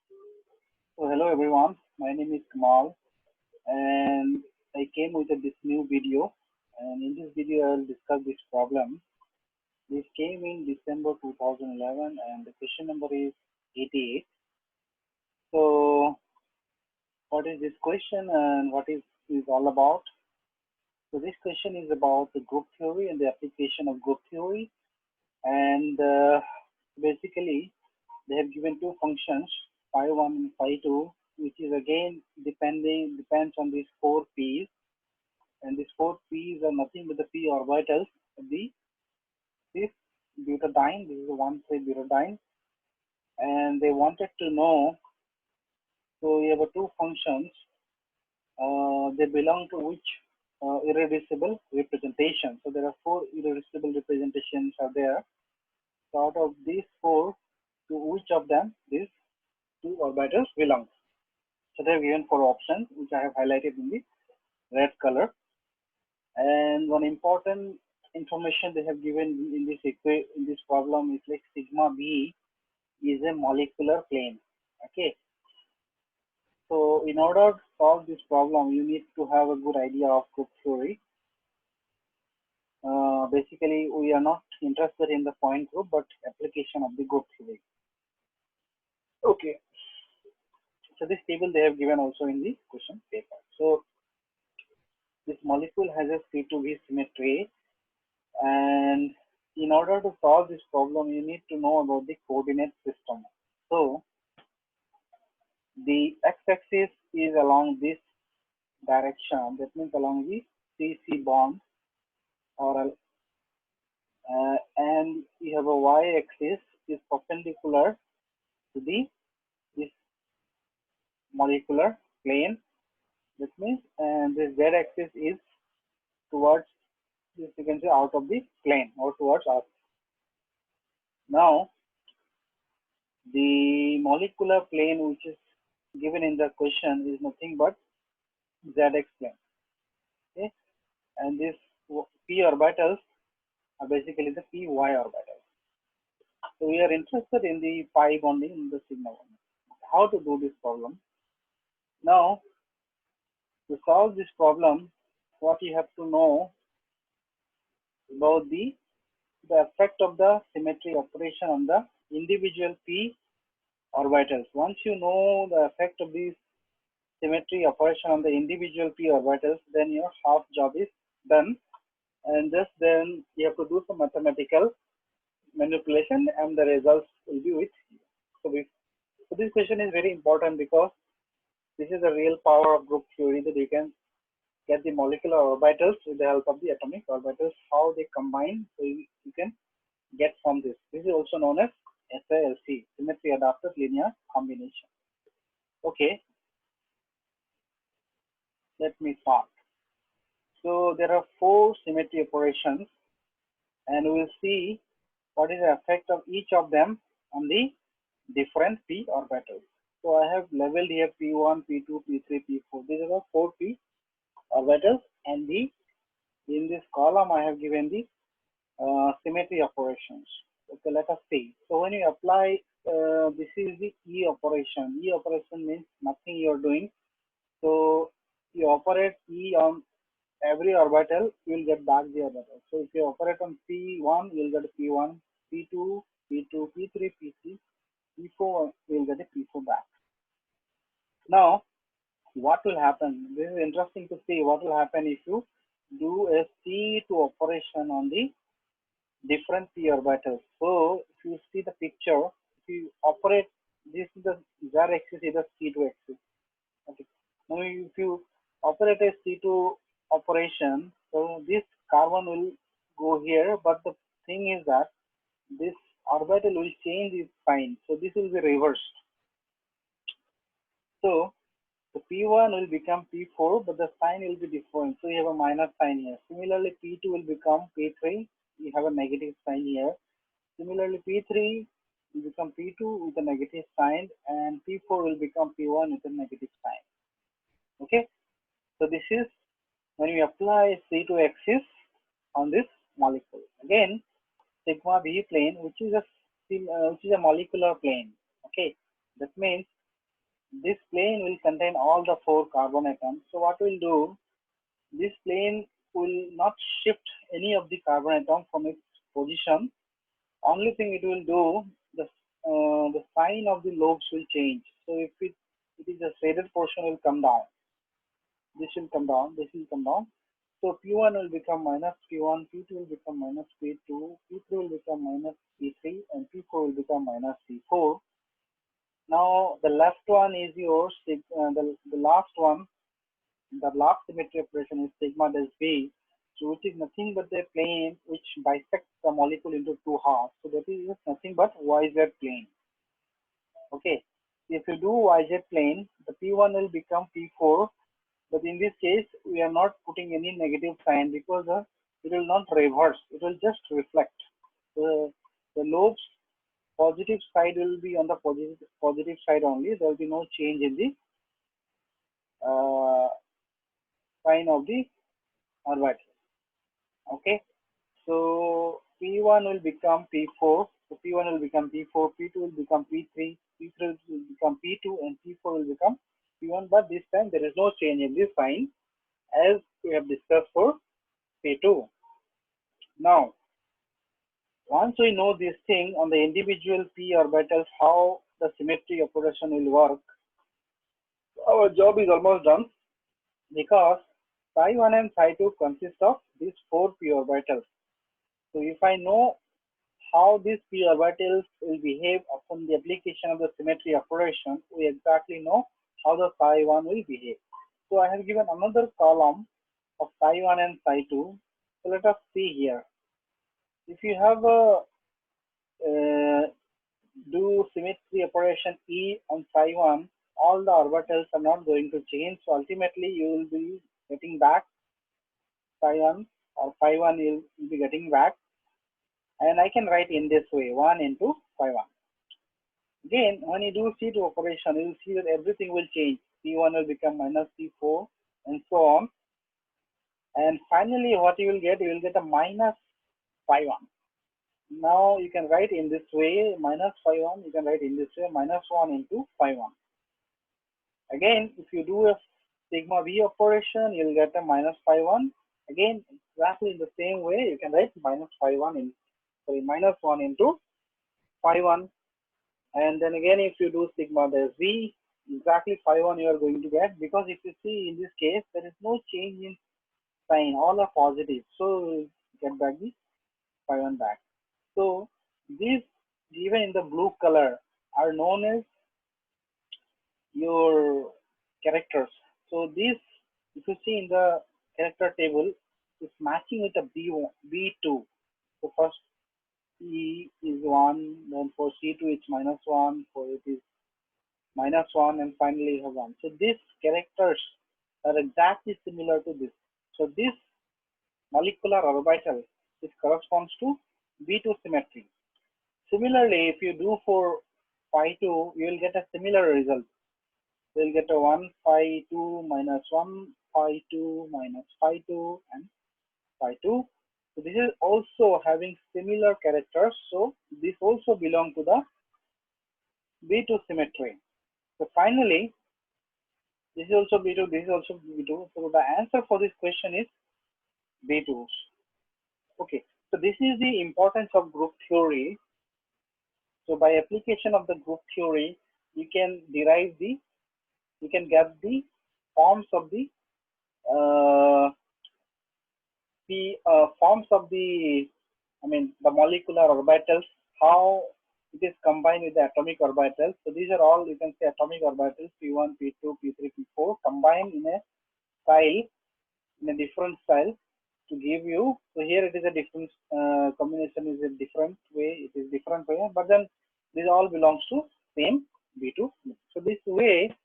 So hello everyone, my name is Kamal and I came with this new video, and in this video I will discuss this problem. This came in December 2011 and the question number is 88. So what is this question and what is all about? So this question is about the group theory and the application of group theory, and basically they have given two functions phi1 and phi2, which is again depends on these four p's, and these four p's are nothing but the p orbitals of this butadiene. This is a 1,3 butadiene, and they wanted to know. So we have two functions. They belong to which irreducible representation. So there are four irreducible representations are there. So out of these four, to which of them these two orbitals belong? So they are given four options, which I have highlighted in the red color. And one important information they have given in this problem is like sigma b is a molecular plane. Okay. So in order to solve this problem, you need to have a good idea of group theory. Basically, we are not interested in the point group, but application of the group theory. Okay. So this table they have given also in the question paper. So this molecule has a C2V symmetry, and in order to solve this problem, you need to know about the coordinate system. So the x-axis is along this direction, that means along the CC bond, or and we have a y-axis is perpendicular to this molecular plane. That means, and this z-axis is towards this, you can say, out of the plane or towards us. Now, the molecular plane which is given in the question is nothing but zx plane. Okay, and this p orbitals are basically the py orbitals. So we are interested in the pi bonding in the sigma bonding. How to do this problem? Now, to solve this problem, what you have to know about the effect of the symmetry operation on the individual p orbitals. Once you know the effect of this symmetry operation on the individual p orbitals, then your half job is done, and just then you have to do some mathematical manipulation and the results will be with you. So this question is very important because this is the real power of group theory, that you can get the molecular orbitals with the help of the atomic orbitals, how they combine. So you can get from this. This is also known as SLC, symmetry adaptive linear combination. Okay, let me start. So there are four symmetry operations, and we will see what is the effect of each of them on the different p orbitals. So I have labeled here p1, p2, p3, p4. These are the four p orbitals, and in this column I have given the symmetry operations. Okay, let us see. So when you apply, this is the E operation. E operation means nothing you are doing. So you operate E on every orbital, you will get back the orbital. So if you operate on P1, you will get P1, P2, P2, P3, P3, P4, you will get a P4 back. Now, what will happen? This is interesting to see what will happen if you do a C2 operation on the different p orbitals. So if you see the picture, if you operate, this is the z-axis, is the C2 axis. Okay. Now if you operate a C2 operation, so this carbon will go here, but the thing is that this orbital will change its sign. So this will be reversed. So the P1 will become P4, but the sign will be different. So you have a minus sign here. Similarly, P2 will become P3. You have a negative sign here. Similarly, P3 will become P2 with a negative sign, and P4 will become P1 with a negative sign. Okay. So this is when we apply C2 axis on this molecule. Again, sigma B plane, which is a molecular plane. Okay. That means this plane will contain all the 4 carbon atoms. So what we'll do, this plane will not shift any of the carbon atom from its position. Only thing it will do, the sign of the lobes will change. So if it is a shaded portion, will come down. This will come down. This will come down. So P1 will become minus P1, P2 will become minus P2, P3 will become minus P3, and P4 will become minus P4. Now the left one is yours. The last one, the last symmetry operation is sigma dash B, so which is nothing but the plane which bisects the molecule into 2 halves. So that is nothing but YZ plane. Okay. If you do YZ plane, the P1 will become P4. But in this case, we are not putting any negative sign because it will not reverse. It will just reflect. The lobes positive side will be on the positive side only. There will be no change in the sign of the orbital. Okay. So P1 will become P4. So P1 will become P4. P2 will become P3. P3 will become P2, and P4 will become P1. But this time there is no change in this sign, as we have discussed for P2. Now, once we know this thing on the individual p orbitals, how the symmetry operation will work, our job is almost done, because psi1 and psi2 consist of these 4 p orbitals. So if I know how these p orbitals will behave upon the application of the symmetry operation, we exactly know how the psi1 will behave. So I have given another column of psi1 and psi2. So let us see here. If you have a do symmetry operation E on psi1, all the orbitals are not going to change. So ultimately you will be getting back psi1, or phi1 will be getting back. And I can write in this way, 1 into phi1. Again, when you do C2 operation, you will see that everything will change. P1 will become minus P4 and so on. And finally, what you will get a minus phi1. Now you can write in this way, minus phi1, you can write in this way, minus 1 into phi1. Again, if you do a sigma B operation, you will get a minus phi1. Again, exactly in the same way, you can write minus phi1 in, sorry, minus 1 into phi1. And then again, if you do sigma dash V, exactly phi1 you are going to get, because if you see in this case, there is no change in sign, all are positive. So get back the phi1 back. So these given in the blue color are known as your characters. So this, if you see in the character table, is matching with a B2. So first E is 1, then for C2 it's minus 1, for it is minus 1, and finally you have 1. So these characters are exactly similar to this. So this molecular orbital, this corresponds to B2 symmetry. Similarly, if you do for phi2, you will get a similar result. You will get a 1 phi2 minus 1 phi2 minus phi2 and phi2. So this is also having similar characters. So this also belongs to the B2 symmetry. So finally, this is also B2, this is also B2. So the answer for this question is B2. Okay, so this is the importance of group theory. So by application of the group theory, you can derive the, you can get the forms of the the molecular orbitals, how it is combined with the atomic orbitals. So these are all, you can say, atomic orbitals, P1, P2, P3, P4, combined in a style, in a different style to give you. So here it is a different combination, is a different way, it is different way, but then this all belongs to same B2. So this way,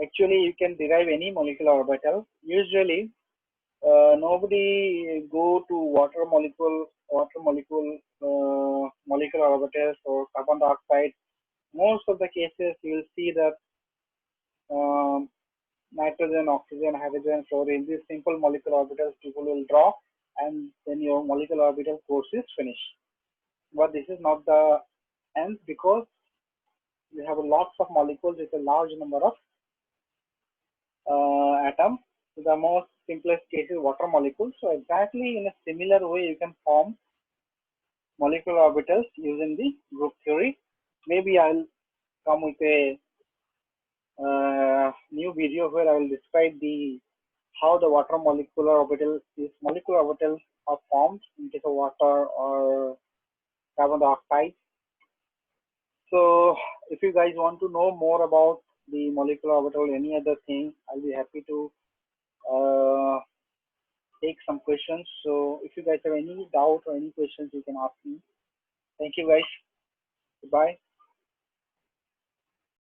actually, you can derive any molecular orbital. Usually, nobody go to water molecule molecular orbitals or carbon dioxide. Most of the cases, you will see that nitrogen, oxygen, hydrogen, fluorine, these simple molecular orbitals people will draw, and then your molecular orbital course is finished. But this is not the end, because we have lots of molecules with a large number of atoms. So the most simplest case is water molecules. So exactly in a similar way, you can form molecular orbitals using the group theory. Maybe I'll come with a new video where I will describe how the water these molecular orbitals are formed in case of water or carbon dioxide. So if you guys want to know more about the molecular orbital or any other thing, I'll be happy to take some questions. So if you guys have any doubt or any questions, you can ask me. Thank you guys. Goodbye.